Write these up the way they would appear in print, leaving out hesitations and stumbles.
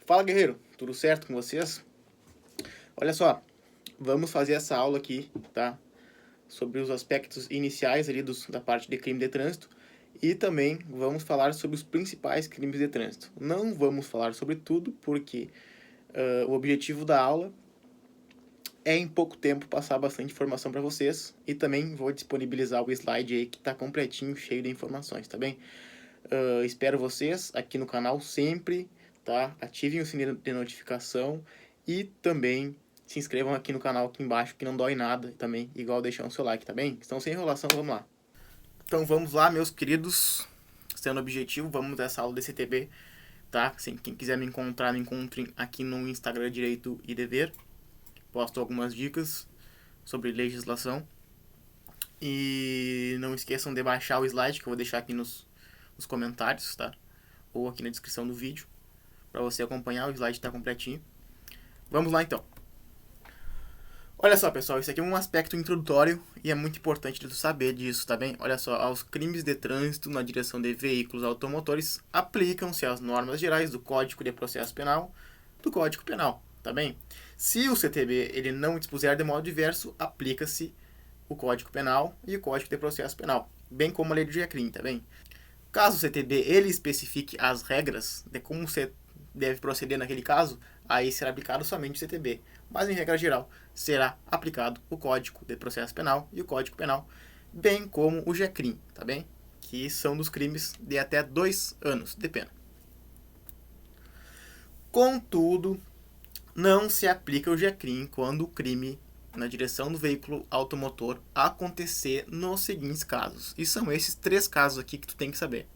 Fala, guerreiro, tudo certo com vocês? Olha só, vamos fazer essa aula aqui, tá? Sobre os aspectos iniciais ali da parte de crime de trânsito e também vamos falar sobre os principais crimes de trânsito. Não vamos falar sobre tudo porque o objetivo da aula é em pouco tempo passar bastante informação para vocês e também vou disponibilizar o slide aí que tá completinho, cheio de informações, tá bem? Espero vocês aqui no canal sempre, tá? Ativem o sininho de notificação e também se inscrevam aqui no canal aqui embaixo, que não dói nada também, igual deixar o seu like, tá bem? Então, sem enrolação, vamos lá. Então, vamos lá, meus queridos, sendo objetivo, vamos nessa aula de CTB, tá? Assim, quem quiser me encontrar, me encontrem aqui no Instagram Direito e Dever. Posto algumas dicas sobre legislação. E não esqueçam de baixar o slide, que eu vou deixar aqui nos comentários, tá? Ou aqui na descrição do vídeo, para você acompanhar, o slide está completinho. Vamos lá então. Olha só, pessoal, isso aqui é um aspecto introdutório e é muito importante de tu saber disso, tá bem? Olha só, aos crimes de trânsito na direção de veículos automotores aplicam-se as normas gerais do Código de Processo Penal, do Código Penal, tá bem? Se o CTB ele não dispuser de modo diverso, aplica-se o Código Penal e o Código de Processo Penal, bem como a lei do GECRIM, tá bem? Caso o CTB ele especifique as regras de como você deve proceder naquele caso, aí será aplicado somente o CTB. Mas, em regra geral, será aplicado o Código de Processo Penal e o Código Penal, bem como o GECRIM, tá bem? Que são dos crimes de até 2 anos de pena. Contudo, não se aplica o GECRIM quando o crime na direção do veículo automotor acontecer nos seguintes casos. E são esses 3 casos aqui que tu tem que saber.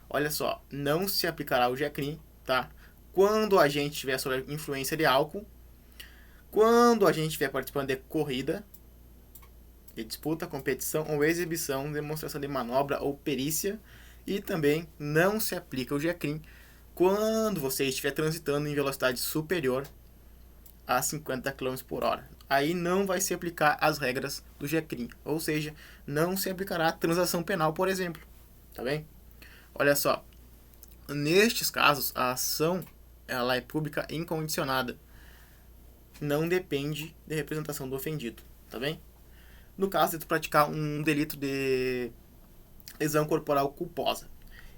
Olha só, não se aplicará o GECRIM, tá? Quando a gente estiver sob influência de álcool, quando a gente estiver participando de corrida, de disputa, competição ou exibição, demonstração de manobra ou perícia, e também não se aplica o GECRIM quando você estiver transitando em velocidade superior a 50 km por hora. Aí não vai se aplicar as regras do GECRIM, ou seja, não se aplicará a transação penal, por exemplo, tá bem? Olha só, nestes casos, a ação ela é pública incondicionada. Não depende de representação do ofendido, tá bem? No caso de tu praticar um delito de lesão corporal culposa.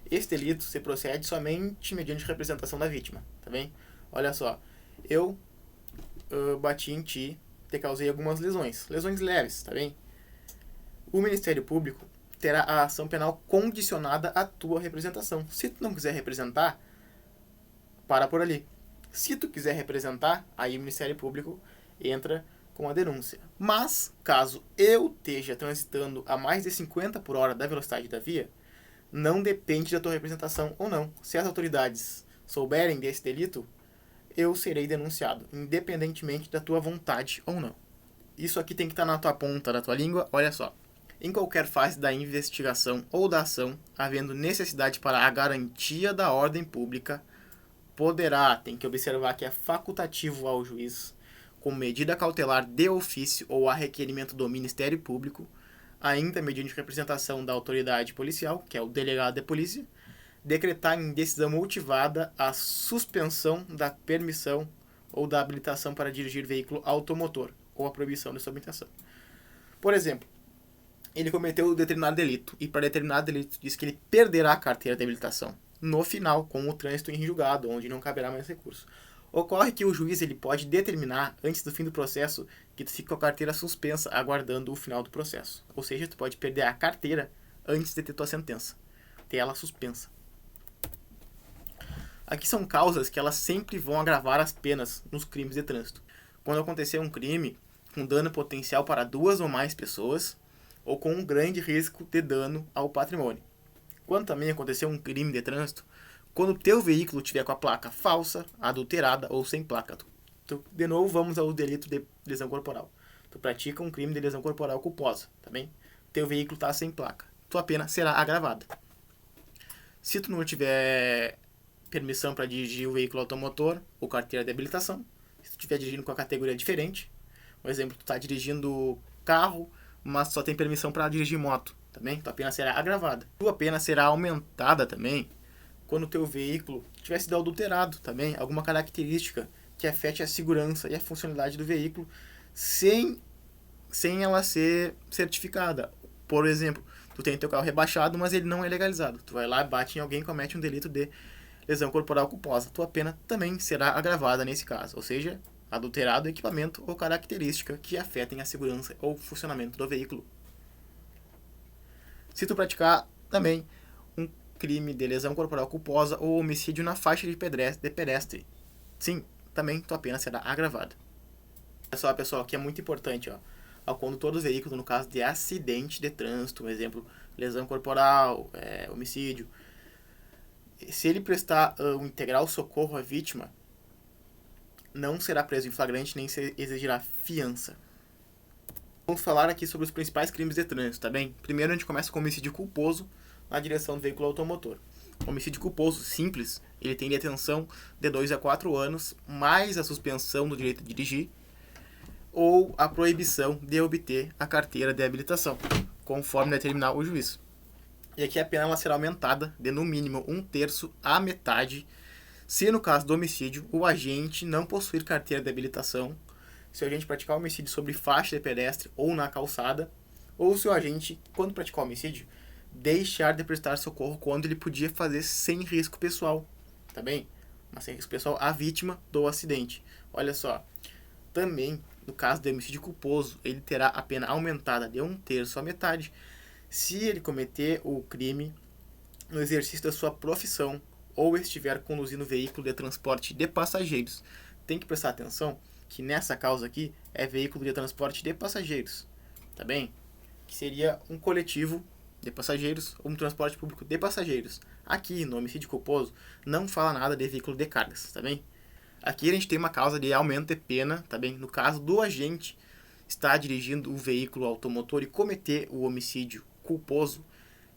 Esse delito se procede somente mediante representação da vítima, tá bem? Olha só, eu bati em ti, te causei algumas lesões leves, tá bem? O Ministério Público terá a ação penal condicionada à tua representação. Se tu não quiser representar, para por ali. Se tu quiser representar, aí o Ministério Público entra com a denúncia. Mas, caso eu esteja transitando a mais de 50 por hora da velocidade da via, não depende da tua representação ou não. Se as autoridades souberem desse delito, eu serei denunciado, independentemente da tua vontade ou não. Isso aqui tem que estar na tua ponta da tua língua, olha só. Em qualquer fase da investigação ou da ação, havendo necessidade para a garantia da ordem pública, tem que observar que é facultativo ao juiz, com medida cautelar de ofício ou a requerimento do Ministério Público, ainda mediante representação da autoridade policial, que é o delegado de polícia, decretar em decisão motivada a suspensão da permissão ou da habilitação para dirigir veículo automotor, ou a proibição de sua habilitação. Por exemplo, ele cometeu determinado delito, e para determinado delito diz que ele perderá a carteira de habilitação no final, com o trânsito em julgado, onde não caberá mais recurso. Ocorre que o juiz ele pode determinar, antes do fim do processo, que tu fique com a carteira suspensa, aguardando o final do processo. Ou seja, tu pode perder a carteira antes de ter tua sentença. Ter ela suspensa. Aqui são causas que elas sempre vão agravar as penas nos crimes de trânsito. Quando acontecer um crime com dano potencial para 2 ou mais pessoas, ou com um grande risco de dano ao patrimônio. Quando também acontecer um crime de trânsito, quando o teu veículo tiver com a placa falsa, adulterada ou sem placa. De novo, vamos ao delito de lesão corporal. Tu pratica um crime de lesão corporal culposa, tá bem? Teu veículo está sem placa. Tua pena será agravada. Se tu não tiver permissão para dirigir o veículo automotor ou carteira de habilitação, se tu estiver dirigindo com a categoria diferente, por exemplo, tu está dirigindo carro, mas só tem permissão para dirigir moto, tá bem? Tua pena será agravada. Tua pena será aumentada também quando o teu veículo tiver sido adulterado também, alguma característica que afete a segurança e a funcionalidade do veículo sem ela ser certificada. Por exemplo, tu tem teu carro rebaixado, mas ele não é legalizado. Tu vai lá, bate em alguém e comete um delito de lesão corporal culposa. Tua pena também será agravada nesse caso, ou seja, adulterado equipamento ou característica que afetem a segurança ou funcionamento do veículo. Se tu praticar também um crime de lesão corporal culposa ou homicídio na faixa de pedestre, sim, também tua pena será agravada. Olha só, pessoal, que é muito importante, ó, ao condutor do veículo no caso de acidente de trânsito, por exemplo, lesão corporal, homicídio, se ele prestar um integral socorro à vítima, não será preso em flagrante nem se exigirá fiança. Vamos falar aqui sobre os principais crimes de trânsito, tá bem? Primeiro a gente começa com o homicídio culposo na direção do veículo automotor. O homicídio culposo simples, ele tem detenção de 2 a 4 anos, mais a suspensão do direito de dirigir, ou a proibição de obter a carteira de habilitação, conforme determinar o juiz. E aqui a pena ela será aumentada de no mínimo 1/3 à metade, se no caso do homicídio o agente não possuir carteira de habilitação, se o agente praticar homicídio sobre faixa de pedestre ou na calçada, ou se o agente, quando praticar homicídio, deixar de prestar socorro quando ele podia fazer sem risco pessoal, tá bem? Mas sem risco pessoal à vítima do acidente. Olha só, também no caso do homicídio culposo, ele terá a pena aumentada de 1/3 à metade, se ele cometer o crime no exercício da sua profissão ou estiver conduzindo veículo de transporte de passageiros. Tem que prestar atenção que nessa causa aqui é veículo de transporte de passageiros, tá bem? Que seria um coletivo de passageiros ou um transporte público de passageiros. Aqui no homicídio culposo não fala nada de veículo de cargas, tá bem? Aqui a gente tem uma causa de aumento de pena, tá bem? No caso do agente estar dirigindo um veículo automotor e cometer o homicídio culposo,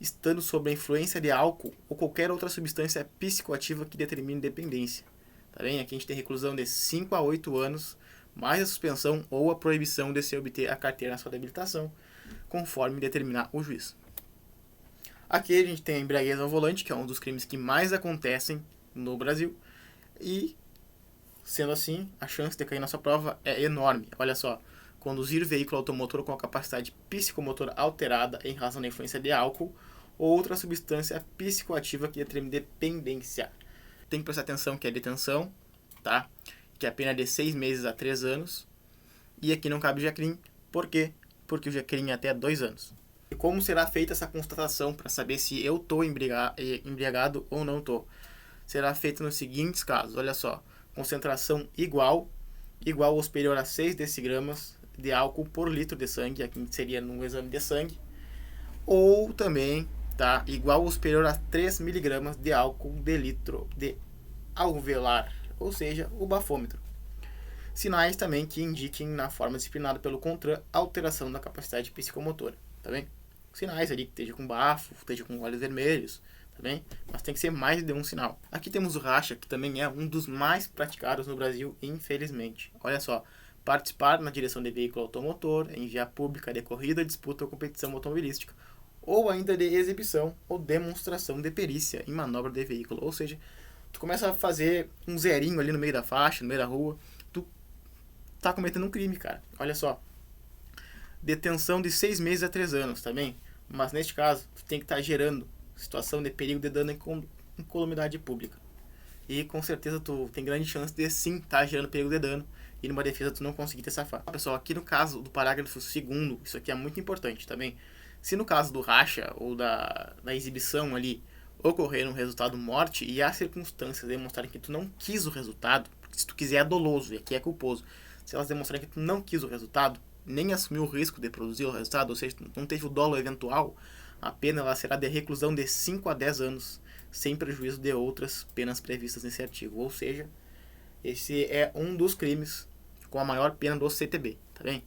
estando sob a influência de álcool ou qualquer outra substância psicoativa que determine dependência. Tá bem? Aqui a gente tem reclusão de 5 a 8 anos, mais a suspensão ou a proibição de se obter a carteira nacional de habilitação, conforme determinar o juiz. Aqui a gente tem a embriaguez ao volante, que é um dos crimes que mais acontecem no Brasil, e, sendo assim, a chance de cair na sua prova é enorme. Olha só, conduzir veículo automotor com a capacidade psicomotora alterada em razão da influência de álcool ou outra substância psicoativa que determine dependência. Tem que prestar atenção que é detenção, tá? Que é a pena de 6 meses a 3 anos. E aqui não cabe o GECRIM. Por quê? Porque o GECRIM é até 2 anos. E como será feita essa constatação para saber se eu estou embriagado ou não estou? Será feita nos seguintes casos. Olha só. Concentração igual ou superior a 6 decigramas de álcool por litro de sangue. Aqui seria no exame de sangue. Ou também, tá, igual ou superior a 3 miligramas de álcool de litro de alveolar, ou seja, o bafômetro. Sinais também que indiquem na forma disciplinada pelo CONTRAN alteração da capacidade psicomotora, tá bem? Sinais ali que esteja com bafo, esteja com olhos vermelhos, tá bem? Mas tem que ser mais de um sinal. Aqui temos o racha, que também é um dos mais praticados no Brasil, infelizmente. Olha só, participar na direção de veículo automotor, em via pública de corrida, disputa ou competição automobilística, ou ainda de exibição ou demonstração de perícia em manobra de veículo. Ou seja, tu começa a fazer um zerinho ali no meio da faixa, no meio da rua, tu tá cometendo um crime, cara. Olha só, detenção de 6 meses a 3 anos, tá bem? Mas neste caso, tu tem que estar gerando situação de perigo de dano em incolumidade pública. E com certeza tu tem grande chance de sim estar gerando perigo de dano e numa defesa tu não conseguir te safar. Pessoal, aqui no caso do parágrafo 2º, isso aqui é muito importante também. Se no caso do racha ou da exibição ali ocorrer um resultado morte e as circunstâncias demonstrarem que tu não quis o resultado, porque se tu quiser é doloso e aqui é culposo, se elas demonstrarem que tu não quis o resultado, nem assumiu o risco de produzir o resultado, ou seja, não teve o dolo eventual, a pena ela será de reclusão de 5 a 10 anos, sem prejuízo de outras penas previstas nesse artigo. Ou seja, esse é um dos crimes com a maior pena do CTB, tá bem?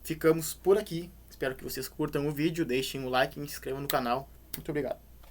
Ficamos por aqui. Espero que vocês curtam o vídeo, deixem o like e se inscrevam no canal. Muito obrigado.